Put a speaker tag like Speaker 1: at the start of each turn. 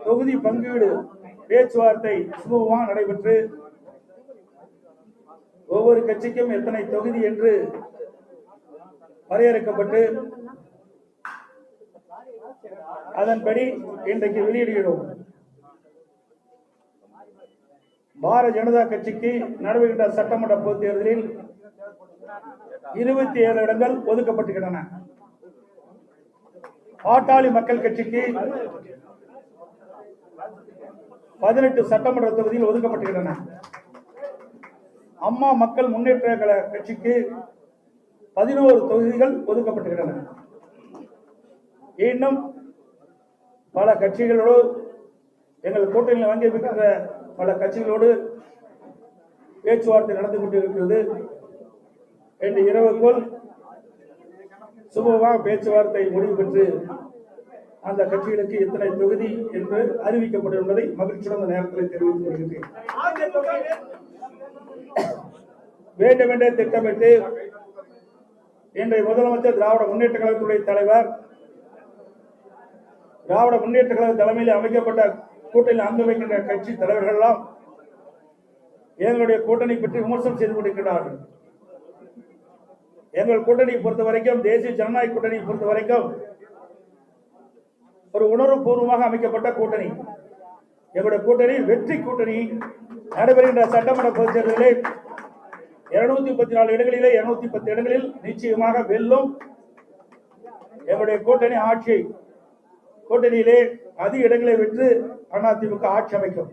Speaker 1: தொகுதி பங்கீடு பேச்சுவார்த்தை சுமூகமாக நடைபெற்று ஒவ்வொரு கட்சிக்கும் எத்தனை தொகுதி என்று வரையறுக்கப்பட்டு அதன்படி இன்றைக்கு வெளியிடுகிறோம். பாரதிய ஜனதா கட்சிக்கு நடைபெறுகின்ற சட்டமன்ற பொதுத் தேர்தலில் 27 இடங்கள் ஒதுக்கப்பட்டுள்ளன. பாட்டாளி மக்கள் கட்சிக்கு 18 சட்டமன்ற தொகுதியில் ஒதுக்கப்பட்டுள்ளன. அம்மா மக்கள் முன்னேற்ற கழக கட்சிக்கு 11 தொகுதிகள் ஒதுக்கப்பட்டுள்ளன. இன்னும் பல கட்சிகளோடு எங்கள் கூட்டணியில் வாங்கியிருக்கின்ற பல கட்சிகளோடு பேச்சுவார்த்தை நடந்து கொண்டிருக்கிறது. இன்று இரவுக்குள் சுமூகமாக பேச்சுவார்த்தை முடிவு பெற்று அந்த கட்சிகளுக்கு எத்தனை தொகுதி என்று அறிவிக்கப்படும் என்பதை மகிழ்ச்சியுடன் நேரத்தில் தெரிவித்துக் கொள்கிறேன். வேண்டுமென்றே திட்டமிட்டு இன்றைய முதலமைச்சர் திராவிட முன்னேற்ற கழகத்துடைய தலைவர் திராவிட முன்னேற்ற கழக தலைமையில் அமைக்கப்பட்ட கூட்டணியில் அங்கு வைக்கின்ற கட்சி தலைவர்கள் எல்லாம் எங்களுடைய கூட்டணி பற்றி விமர்சனம் செய்து கொண்டிருக்கிறார்கள். எங்கள் கூட்டணியை பொறுத்த வரைக்கும், தேசிய ஜனநாயக கூட்டணியை பொறுத்த வரைக்கும் ஒரு உணர்வு பூர்வமாக அமைக்கப்பட்ட கூட்டணி. எங்களுடைய கூட்டணி வெற்றி கூட்டணி. நடைபெறுகின்ற சட்டமன்ற பொதுத் தேர்தலில் 234 இடங்களிலே 210 இடங்களில் நிச்சயமாக வெல்லும். எங்களுடைய கூட்டணி ஆட்சி கூட்டணியிலே அதிக இடங்களை வென்று அதிமுக ஆட்சி அமைக்கும்.